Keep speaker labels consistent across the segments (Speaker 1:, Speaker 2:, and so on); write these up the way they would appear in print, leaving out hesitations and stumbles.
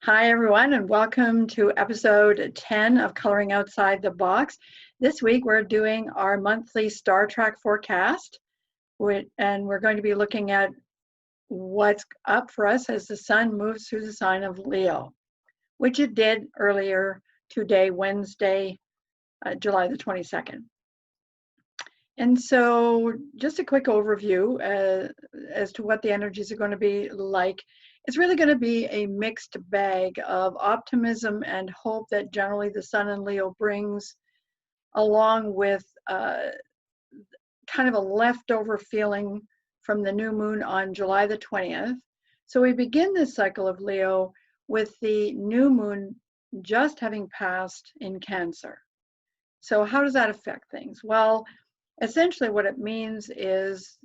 Speaker 1: Hi, everyone, and welcome to episode 10 of Coloring Outside the Box. This week, we're doing our monthly Star Trek forecast, and we're going to be looking at what's up for us as the sun moves through the sign of Leo, which it did earlier today, Wednesday, July the 22nd. And so just a quick overview as to what the energies are going to be like. It's really going to be a mixed bag of optimism and hope that generally the sun in Leo brings, along with kind of a leftover feeling from the new moon on July the 20th. So we begin this cycle of Leo with the new moon just having passed in Cancer. So how does that affect things? Well, essentially what it means is,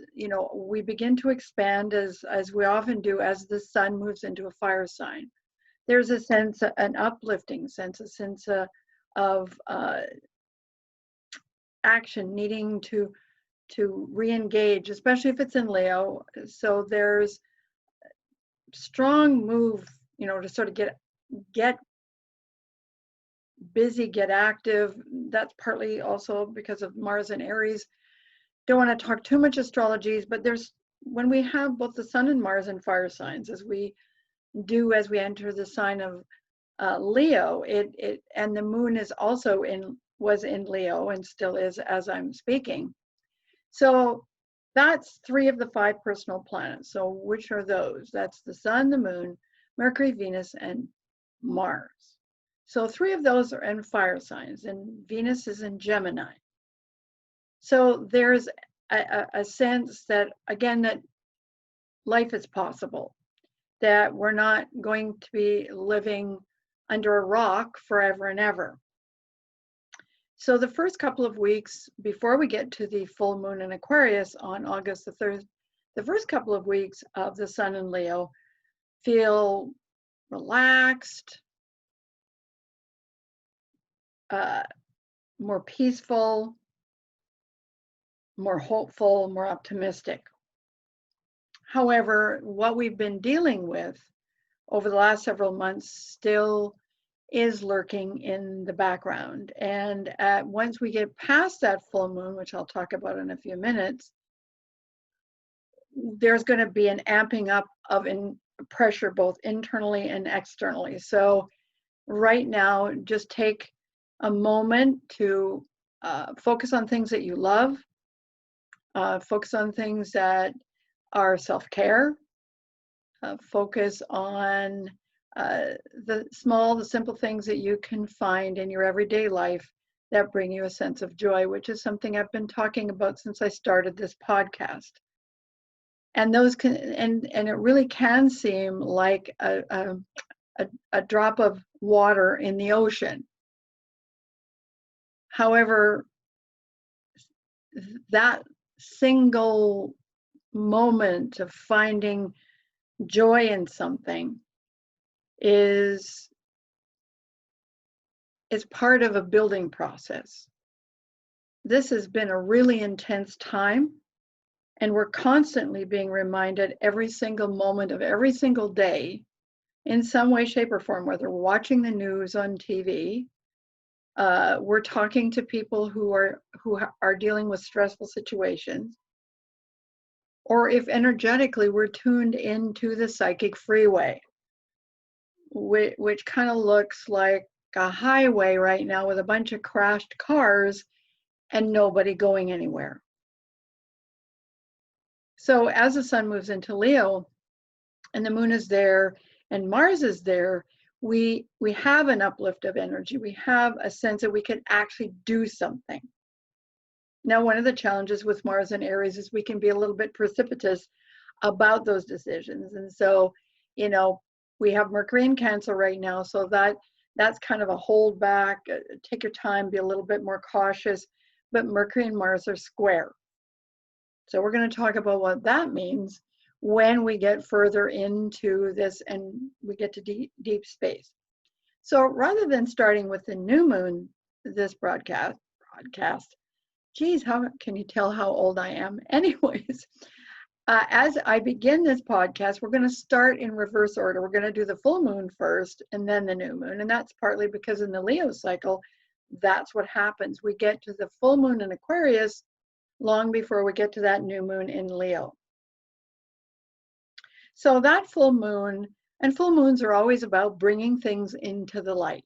Speaker 1: we begin to expand as we often do as the sun moves into a fire sign. There's a sense, an uplifting sense, a sense of action needing to re-engage, especially if it's in Leo. So there's strong move, to sort of get busy, get active. That's partly also because of Mars and Aries. Don't want to talk too much astrologies, but when we have both the sun and Mars in fire signs, as we enter the sign of Leo, and the moon is also was in Leo and still is as I'm speaking. So that's 3 of the 5 personal planets. So which are those? That's the sun, the moon, Mercury, Venus, and Mars. So 3 of those are in fire signs, and Venus is in Gemini. So there's a sense that, again, that life is possible, that we're not going to be living under a rock forever and ever. So the first couple of weeks before we get to the full moon in Aquarius on August the 3rd, the first couple of weeks of the sun in Leo feel relaxed, more peaceful, more hopeful, more optimistic. However, what we've been dealing with over the last several months still is lurking in the background. And once we get past that full moon, which I'll talk about in a few minutes, there's going to be an amping up of pressure both internally and externally. So right now, just take a moment to focus on things that you love, focus on things that are self-care, focus on the simple things that you can find in your everyday life that bring you a sense of joy, which is something I've been talking about since I started this podcast. And those and it really can seem like a drop of water in the ocean. However, that single moment of finding joy in something is part of a building process. This has been a really intense time, and we're constantly being reminded every single moment of every single day in some way, shape, or form, whether we're watching the news on TV, we're talking to people who are dealing with stressful situations, or if energetically we're tuned into the psychic freeway, which kind of looks like a highway right now with a bunch of crashed cars and nobody going anywhere. So as the sun moves into Leo and the moon is there and Mars is there, we have an uplift of energy. We have a sense that we can actually do something. Now, one of the challenges with Mars and Aries is we can be a little bit precipitous about those decisions. And so, we have Mercury in Cancer right now, so that's kind of a hold back, take your time, be a little bit more cautious, but Mercury and Mars are square. So we're going to talk about what that means when we get further into this and we get to deep space. So rather than starting with the new moon, this broadcast, geez, how can you tell how old I am? Anyways, As I begin this podcast, we're going to start in reverse order. We're going to do the full moon first and then the new moon. And that's partly because in the Leo cycle, that's what happens. We get to the full moon in Aquarius long before we get to that new moon in Leo. So that full moon, and full moons are always about bringing things into the light.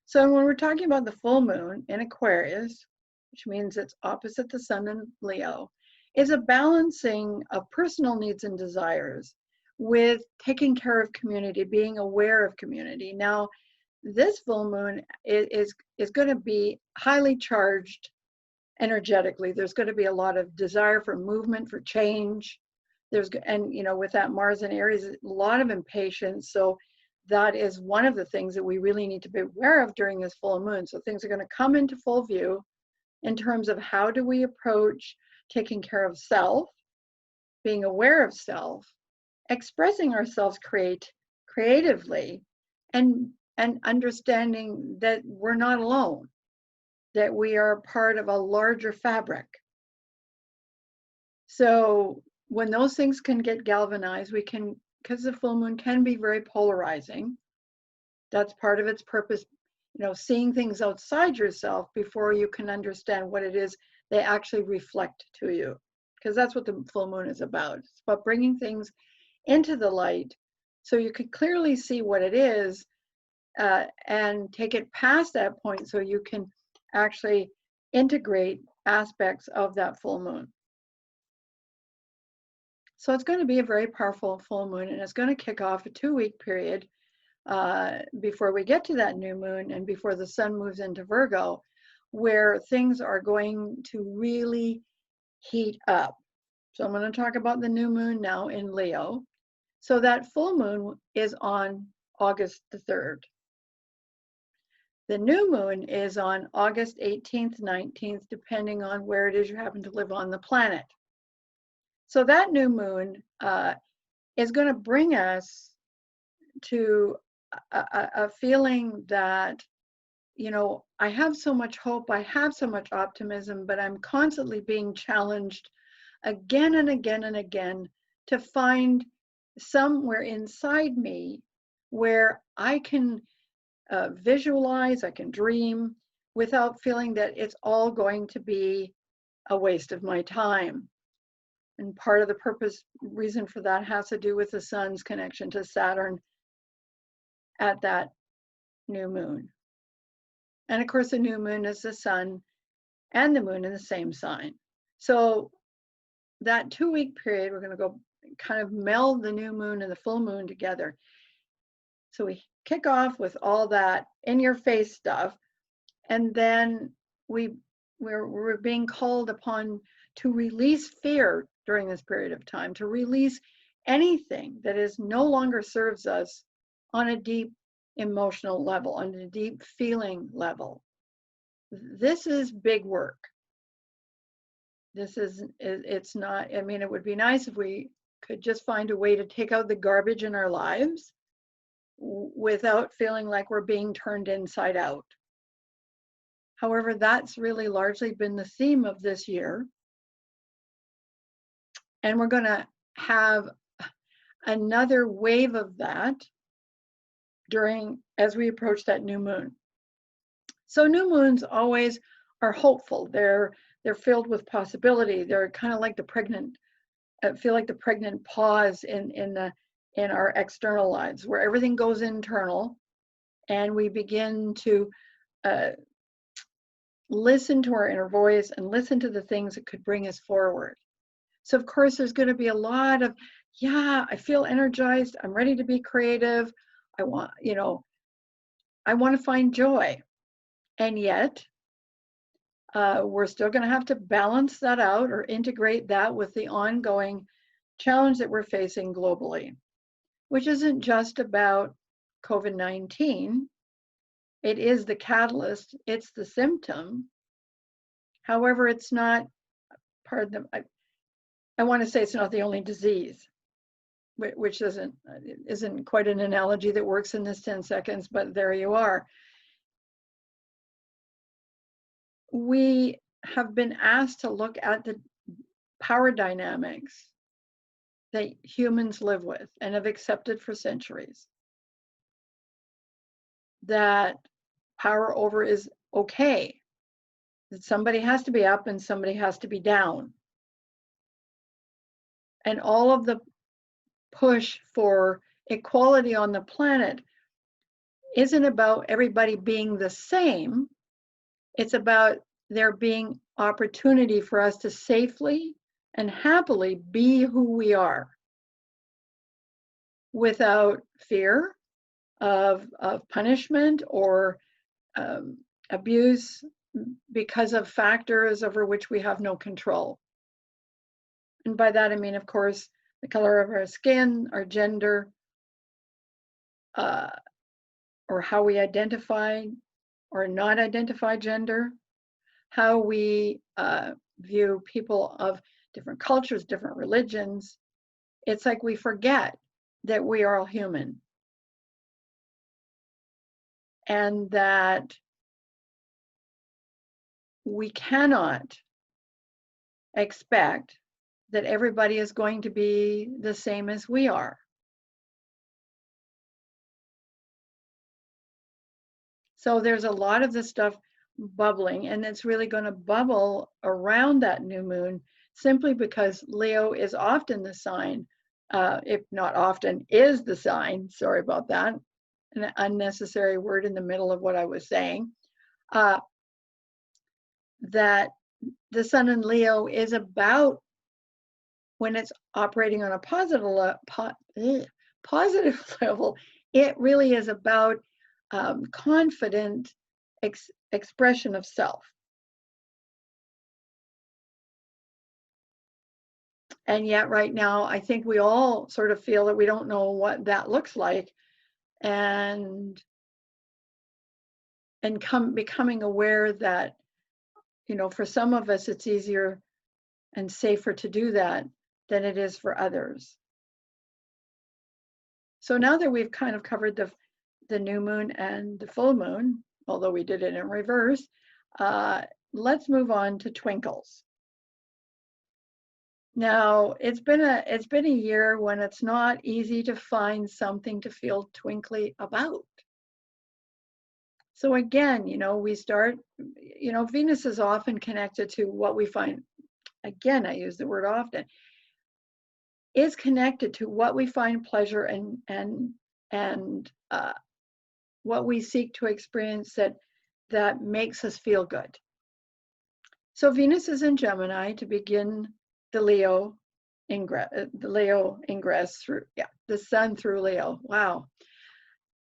Speaker 1: So when we're talking about the full moon in Aquarius, which means it's opposite the sun in Leo, is a balancing of personal needs and desires with taking care of community, being aware of community. Now, this full moon is going to be highly charged energetically. There's going to be a lot of desire for movement, for change. And with that Mars in Aries, a lot of impatience. So that is one of the things that we really need to be aware of during this full moon. So things are going to come into full view in terms of how do we approach taking care of self, being aware of self, expressing ourselves creatively, and understanding that we're not alone, that we are part of a larger fabric. So when those things can get galvanized, we can, because the full moon can be very polarizing. That's part of its purpose, seeing things outside yourself before you can understand what it is they actually reflect to you. Because that's what the full moon is about. It's about bringing things into the light so you can clearly see what it is and take it past that point so you can actually integrate aspects of that full moon. So it's going to be a very powerful full moon, and it's going to kick off a 2-week period before we get to that new moon and before the sun moves into Virgo, where things are going to really heat up. So I'm going to talk about the new moon now in Leo. So that full moon is on August the 3rd. The new moon is on August 18th, 19th, depending on where it is you happen to live on the planet. So that new moon is going to bring us to a feeling that, I have so much hope, I have so much optimism, but I'm constantly being challenged again and again and again to find somewhere inside me where I can visualize, I can dream without feeling that it's all going to be a waste of my time. And part of the reason for that has to do with the sun's connection to Saturn at that new moon. And of course, the new moon is the sun and the moon in the same sign. So that 2-week period, we're going to go kind of meld the new moon and the full moon together. So we kick off with all that in-your-face stuff, and then we're being called upon to release fear during this period of time, to release anything that is no longer serves us on a deep emotional level, on a deep feeling level. This is big work. It's not, it would be nice if we could just find a way to take out the garbage in our lives without feeling like we're being turned inside out. However, that's really largely been the theme of this year. And we're going to have another wave of that as we approach that new moon. So new moons always are hopeful. They're filled with possibility. They're kind of like the pregnant pause in our external lives, where everything goes internal and we begin to listen to our inner voice and listen to the things that could bring us forward. So of course there's going to be a lot of, I feel energized, I'm ready to be creative, I want to find joy. And yet we're still going to have to balance that out or integrate that with the ongoing challenge that we're facing globally, which isn't just about COVID-19. It is the catalyst, it's the symptom. However, it's not I want to say it's not the only disease, which isn't quite an analogy that works in this 10 seconds, but there you are. We have been asked to look at the power dynamics that humans live with and have accepted for centuries, that power over is okay, that somebody has to be up and somebody has to be down. And all of the push for equality on the planet isn't about everybody being the same. It's about there being opportunity for us to safely and happily be who we are without fear of punishment or abuse because of factors over which we have no control. And by that I mean, of course, the color of our skin, our gender, or how we identify or not identify gender, how we view people of different cultures, different religions. It's like we forget that we are all human, and that we cannot expect that everybody is going to be the same as we are. So there's a lot of this stuff bubbling, and it's really going to bubble around that new moon simply because Leo is often the sign, if not often, is the sign, sorry about that, an unnecessary word in the middle of what I was saying, that the sun in Leo is about, when it's operating on a positive level, it really is about confident expression of self. And yet right now, I think we all sort of feel that we don't know what that looks like, and becoming aware that, you know, for some of us, it's easier and safer to do that than it is for others. So now that we've kind of covered the new moon and the full moon, although we did it in reverse, let's move on to twinkles. Now, it's been a year when it's not easy to find something to feel twinkly about. So again, you know, we start, you know, Venus is often connected to what we find, again, I use the word often, is connected to what we find pleasure and what we seek to experience that makes us feel good. So Venus is in Gemini to begin the Leo ingress through, the sun through Leo. Wow.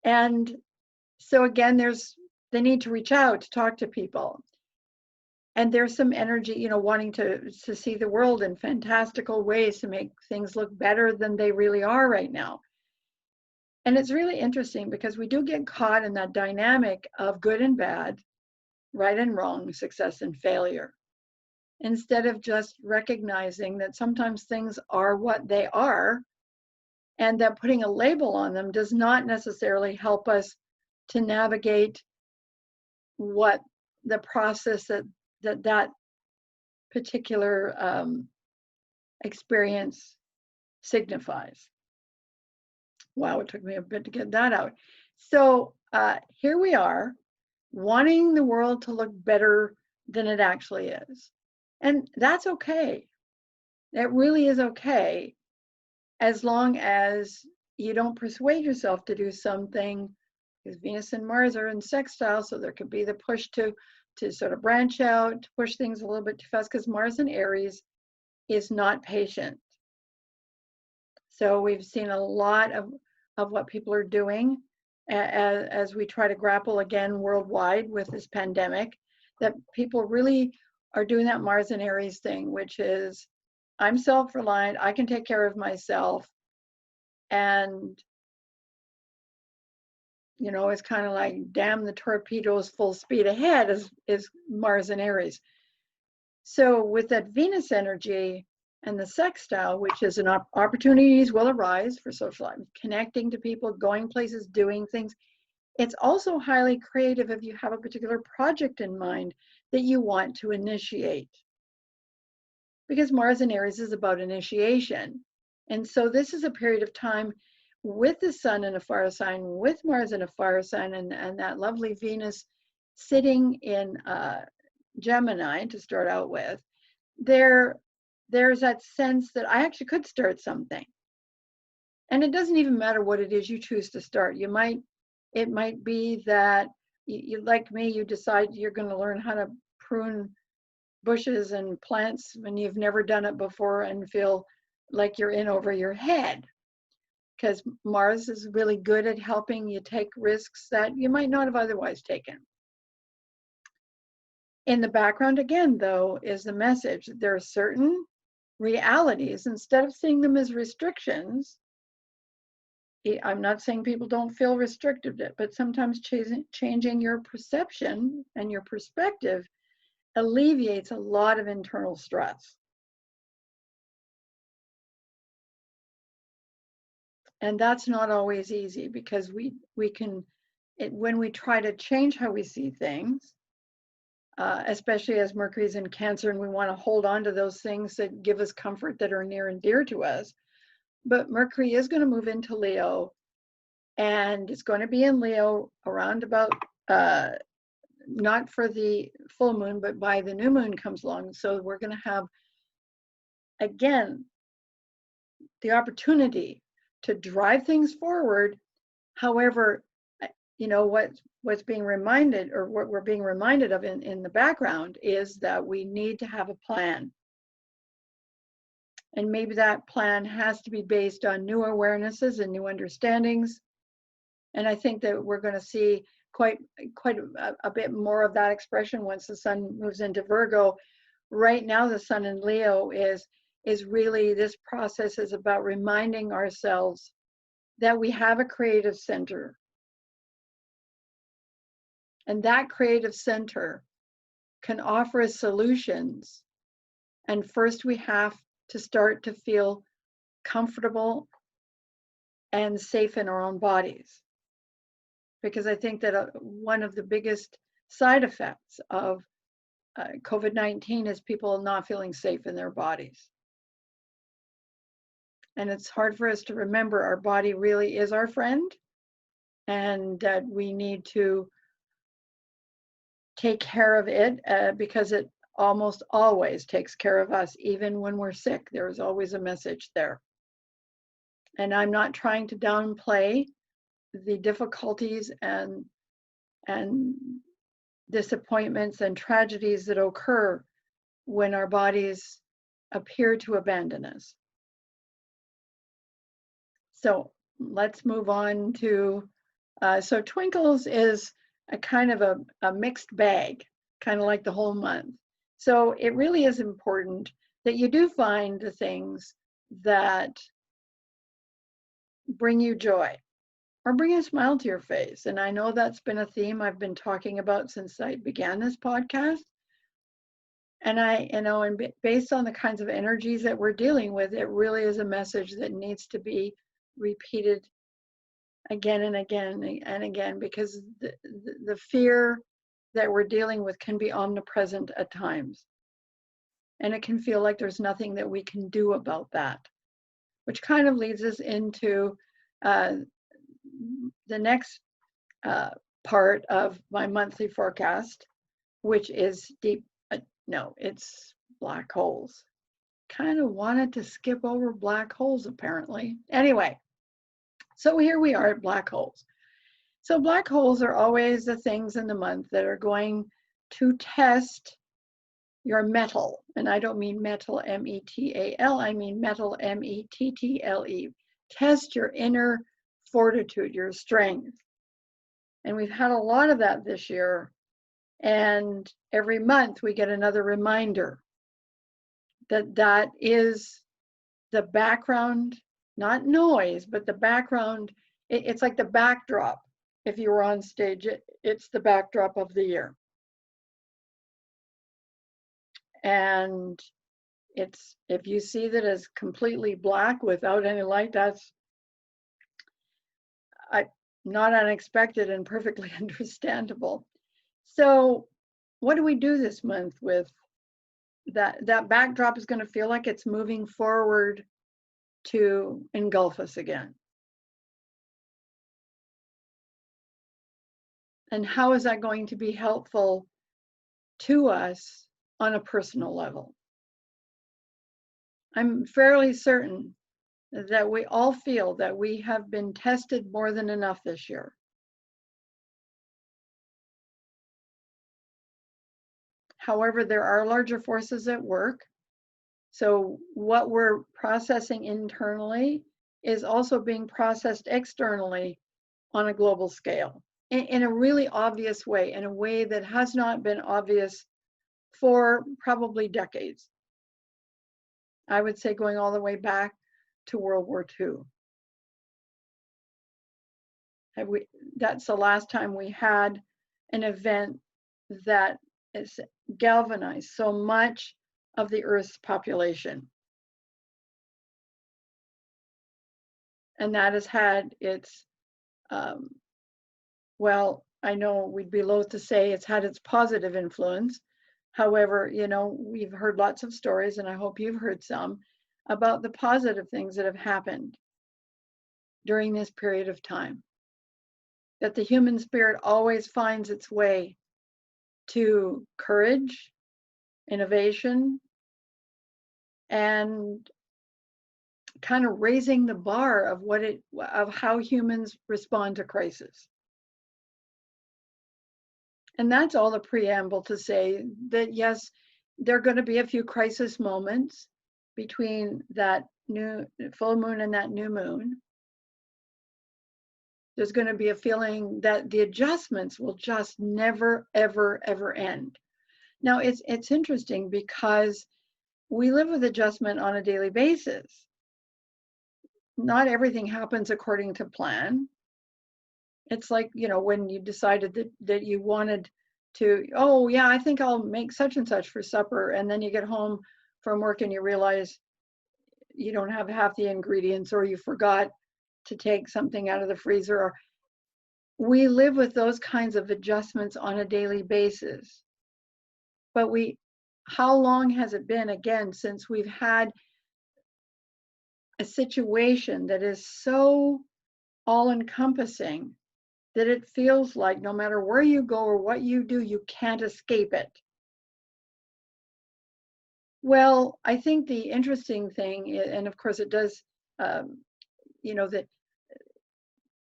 Speaker 1: And so again, there's the need to reach out, to talk to people. And there's some energy, you know, wanting to see the world in fantastical ways to make things look better than they really are right now. And it's really interesting because we do get caught in that dynamic of good and bad, right and wrong, success and failure, instead of just recognizing that sometimes things are what they are, and that putting a label on them does not necessarily help us to navigate what the process that particular experience signifies. Wow, it took me a bit to get that out. So here we are, wanting the world to look better than it actually is. And that's okay. It really is okay, as long as you don't persuade yourself to do something, because Venus and Mars are in sextile, so there could be the push to sort of branch out, to push things a little bit too fast, because Mars in Aries is not patient. So we've seen a lot of what people are doing as we try to grapple again worldwide with this pandemic, that people really are doing that Mars in Aries thing, which is, I'm self-reliant, I can take care of myself. And, you know, it's kind of like, damn the torpedoes, full speed ahead is Mars in Aries. So with that Venus energy and the sextile, which is an opportunities will arise for social life, connecting to people, going places, doing things. It's also highly creative if you have a particular project in mind that you want to initiate. Because Mars in Aries is about initiation. And so this is a period of time with the sun in a fire sign, with Mars in a fire sign, and that lovely Venus sitting in Gemini to start out with. There's that sense that I actually could start something. And it doesn't even matter what it is you choose to start. It might be that you like me, you decide you're going to learn how to prune bushes and plants when you've never done it before and feel like you're in over your head. Because Mars is really good at helping you take risks that you might not have otherwise taken. In the background, again, though, is the message. There are certain realities, instead of seeing them as restrictions, I'm not saying people don't feel restricted, but sometimes changing your perception and your perspective alleviates a lot of internal stress. And that's not always easy, because when we try to change how we see things, especially as Mercury's in Cancer, and we want to hold on to those things that give us comfort, that are near and dear to us. But Mercury is going to move into Leo, and it's going to be in Leo around about, not for the full moon, but by the new moon comes along. So we're going to have, again, the opportunity to drive things forward. However, what's being reminded, or what we're being reminded of in the background, is that we need to have a plan. And maybe that plan has to be based on new awarenesses and new understandings. And I think that we're going to see quite a bit more of that expression once the sun moves into Virgo. Right now, the sun in Leo is really, this process is about reminding ourselves that we have a creative center. And that creative center can offer us solutions. And first we have to start to feel comfortable and safe in our own bodies. Because I think that one of the biggest side effects of COVID-19 is people not feeling safe in their bodies. And it's hard for us to remember our body really is our friend, and that we need to take care of it, because it almost always takes care of us. Even when we're sick, there's always a message there. And I'm not trying to downplay the difficulties and disappointments and tragedies that occur when our bodies appear to abandon us. So let's move on to, so Twinkles is a kind of a mixed bag, kind of like the whole month. So it really is important that you do find the things that bring you joy or bring a smile to your face. And I know that's been a theme I've been talking about since I began this podcast. And and based on the kinds of energies that we're dealing with, it really is a message that needs to be repeated again and again and again, because the fear that we're dealing with can be omnipresent at times. And it can feel like there's nothing that we can do about that, which kind of leads us into the next part of my monthly forecast, which is it's black holes. Kind of wanted to skip over black holes, apparently. Anyway, so here we are at black holes. So black holes are always the things in the month that are going to test your mettle. And I don't mean metal, M-E-T-A-L, I mean metal, M-E-T-T-L-E. Test your inner fortitude, your strength. And we've had a lot of that this year. And every month we get another reminder that is the background, not noise, but the background. It's like the backdrop. If you were on stage, it's the backdrop of the year. And if you see that as completely black without any light, that's not unexpected and perfectly understandable. So what do we do this month with that? That backdrop is going to feel like it's moving forward to engulf us again. And how is that going to be helpful to us on a personal level? I'm fairly certain that we all feel that we have been tested more than enough this year. However, there are larger forces at work. So what we're processing internally is also being processed externally on a global scale in a really obvious way, in a way that has not been obvious for probably decades. I would say going all the way back to World War II. That's the last time we had an event that has galvanized so much of the Earth's population. And that has had its, well, I know we'd be loath to say it's had its positive influence. However, you know, we've heard lots of stories, and I hope you've heard some, about the positive things that have happened during this period of time. That the human spirit always finds its way to courage, innovation, and kind of raising the bar of how humans respond to crisis. And that's all the preamble to say that, yes, there are going to be a few crisis moments between that new full moon and that new moon. There's going to be a feeling that the adjustments will just never, ever, ever end. Now, it's interesting because we live with adjustment on a daily basis. Not everything happens according to plan. It's like, you know, when you decided that you wanted to, oh yeah, I think I'll make such and such for supper, and then you get home from work and you realize you don't have half the ingredients, or you forgot to take something out of the freezer. Or we live with those kinds of adjustments on a daily basis. But how long has it been, again, since we've had a situation that is so all-encompassing that it feels like no matter where you go or what you do, you can't escape it? Well, I think the interesting thing, and of course it does, you know, that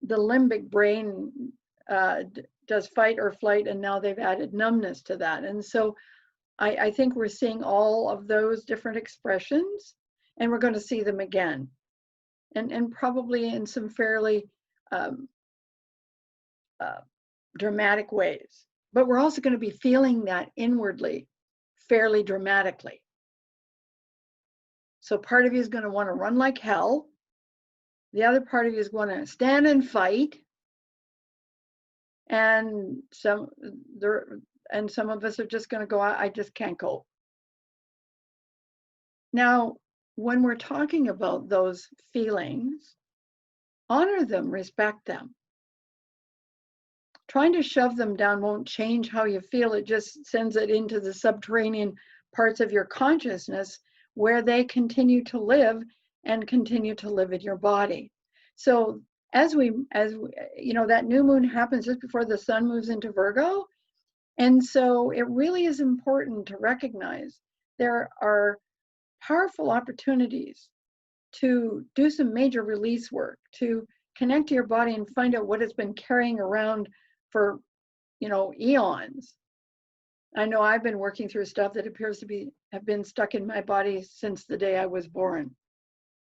Speaker 1: the limbic brain does fight or flight, and now they've added numbness to that. And so I think we're seeing all of those different expressions, and we're going to see them again, and probably in some fairly dramatic ways. But we're also going to be feeling that inwardly fairly dramatically. So part of you is going to want to run like hell. The other part of you is going to stand and fight. And some of us are just going to go, I just can't cope. Now, when we're talking about those feelings, honor them, respect them. Trying to shove them down won't change how you feel. It just sends it into the subterranean parts of your consciousness where they continue to live and continue to live in your body. So as you know, that new moon happens just before the sun moves into Virgo. And so it really is important to recognize there are powerful opportunities to do some major release work, to connect to your body and find out what it's been carrying around for, you know, eons. I know I've been working through stuff that appears to have been stuck in my body since the day I was born,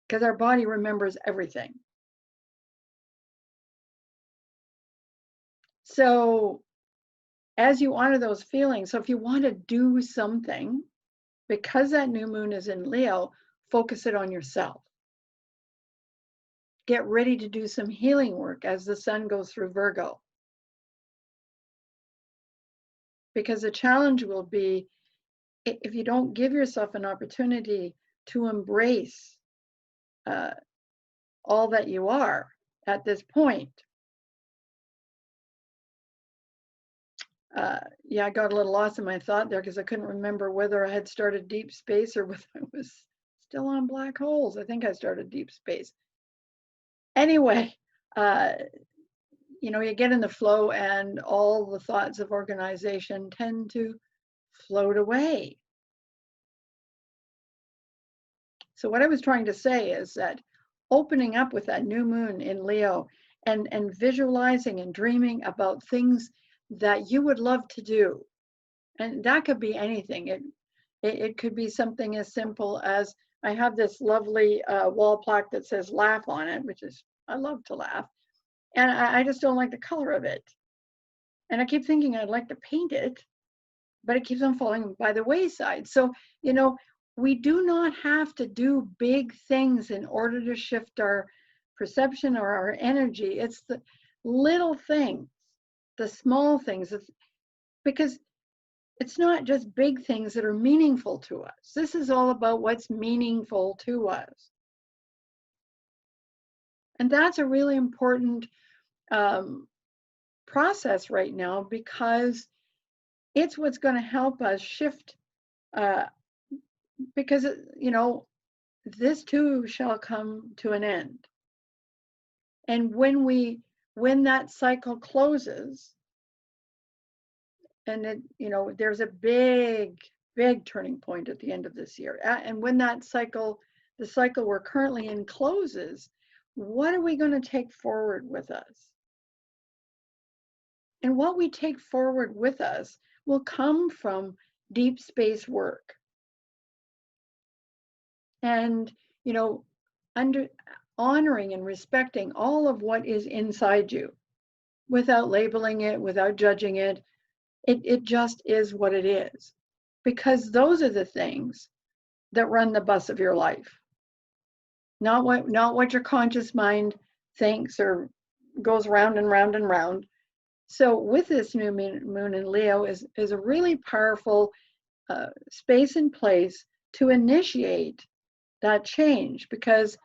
Speaker 1: because our body remembers everything. So as you honor those feelings, so if you want to do something, because that new moon is in Leo, focus it on yourself. Get ready to do some healing work as the sun goes through Virgo. Because the challenge will be, if you don't give yourself an opportunity to embrace all that you are at this point. Yeah, I got a little lost in my thought there because I couldn't remember whether I had started deep space or whether I was still on black holes. I think I started deep space. Anyway, uh, you get in the flow and all the thoughts of organization tend to float away. So what I was trying to say is that opening up with that new moon in Leo and visualizing and dreaming about things that you would love to do. And that could be anything. It could be something as simple as, I have this lovely wall plaque that says laugh on it, which is, I love to laugh. And I just don't like the color of it. And I keep thinking I'd like to paint it, but it keeps on falling by the wayside. So, we do not have to do big things in order to shift our perception or our energy. It's the little things, the small things, because it's not just big things that are meaningful to us. This is all about what's meaningful to us. And that's a really important process right now, because it's what's going to help us shift, because, this too shall come to an end. And when that cycle closes, and there's a big turning point at the end of this year, and when the cycle we're currently in closes, what are we going to take forward with us? And what we take forward with us will come from deep space work. And, honoring and respecting all of what is inside you without labeling it, without judging it. It just is what it is. Because those are the things that run the bus of your life. Not what your conscious mind thinks or goes round and round and round. So with this new moon in Leo is a really powerful space and place to initiate that change. Because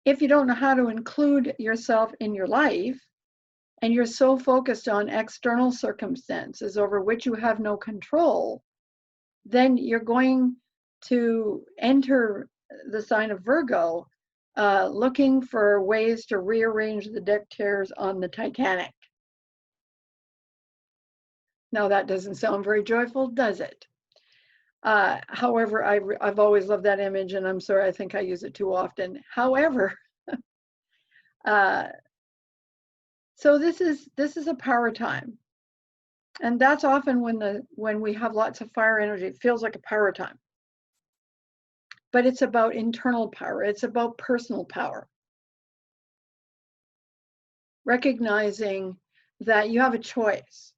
Speaker 1: if you don't know how to include yourself in your life, and you're so focused on external circumstances over which you have no control, then you're going to enter the sign of Virgo, looking for ways to rearrange the deck chairs on the Titanic. Now that doesn't sound very joyful, does it? However, I've always loved that image, and I'm sorry, I think I use it too often. However, so this is a power time, and that's often when we have lots of fire energy. It feels like a power time, but it's about internal power. It's about personal power. Recognizing that you have a choice,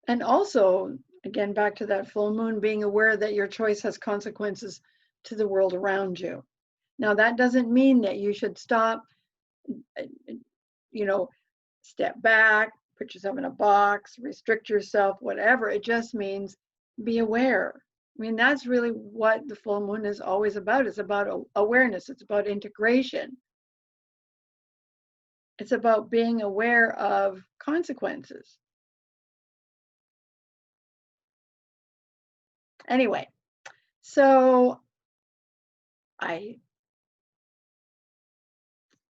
Speaker 1: and also, again, back to that full moon, being aware that your choice has consequences to the world around you. Now, that doesn't mean that you should stop, step back, put yourself in a box, restrict yourself, whatever. It just means be aware. I mean, that's really what the full moon is always about. It's about awareness. It's about integration. It's about being aware of consequences. Anyway, so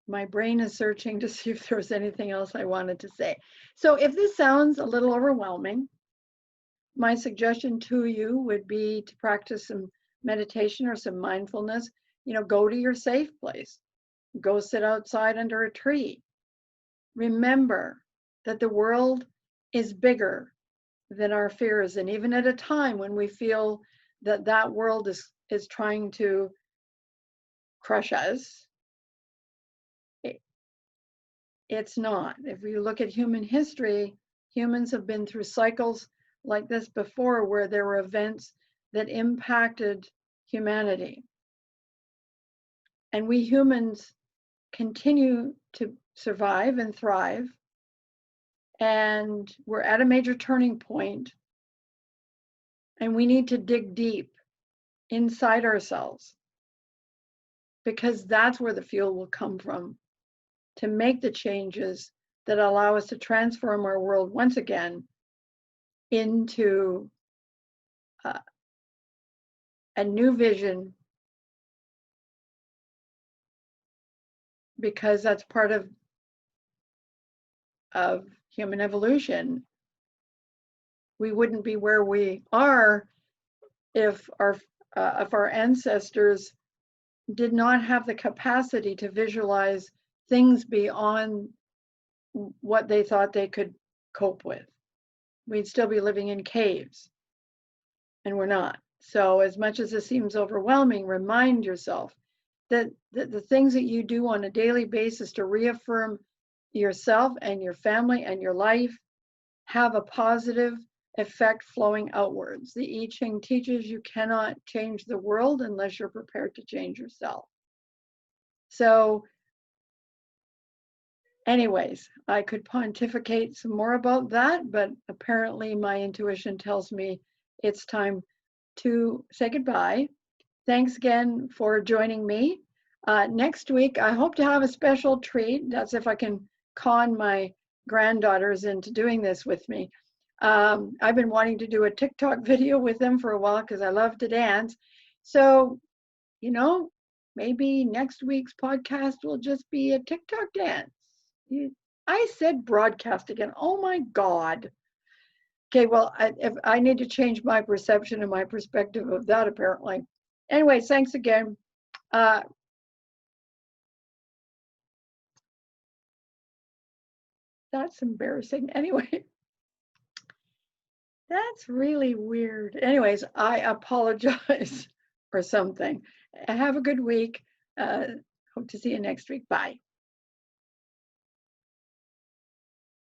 Speaker 1: my brain is searching to see if there's anything else I wanted to say. So if this sounds a little overwhelming, my suggestion to you would be to practice some meditation or some mindfulness. Go to your safe place. Go sit outside under a tree. Remember that the world is bigger than our fears. And even at a time when we feel that world is trying to crush us, it's not. If you look at human history, humans have been through cycles like this before, where there were events that impacted humanity. And we humans continue to survive and thrive. And we're at a major turning point. And we need to dig deep inside ourselves, because that's where the fuel will come from, to make the changes that allow us to transform our world once again into a new vision, because that's part of human evolution. We wouldn't be where we are if our ancestors did not have the capacity to visualize things beyond what they thought they could cope with. We'd still be living in caves, and we're not. So as much as it seems overwhelming, remind yourself that the things that you do on a daily basis to reaffirm yourself and your family and your life have a positive effect flowing outwards. The I Ching teaches you cannot change the world unless you're prepared to change yourself. So anyways, I could pontificate some more about that, but apparently my intuition tells me it's time to say goodbye. Thanks again for joining me. Next week, I hope to have a special treat. That's if I can con my granddaughters into doing this with me. I've been wanting to do a TikTok video with them for a while because I love to dance. So, maybe next week's podcast will just be a TikTok dance. I said broadcast again. Oh my God. Okay, well, if I need to change my perception and my perspective of that, apparently. Anyways, thanks again. That's embarrassing. Anyway, that's really weird. Anyways, I apologize or something. Have a good week. Hope to see you next week. Bye.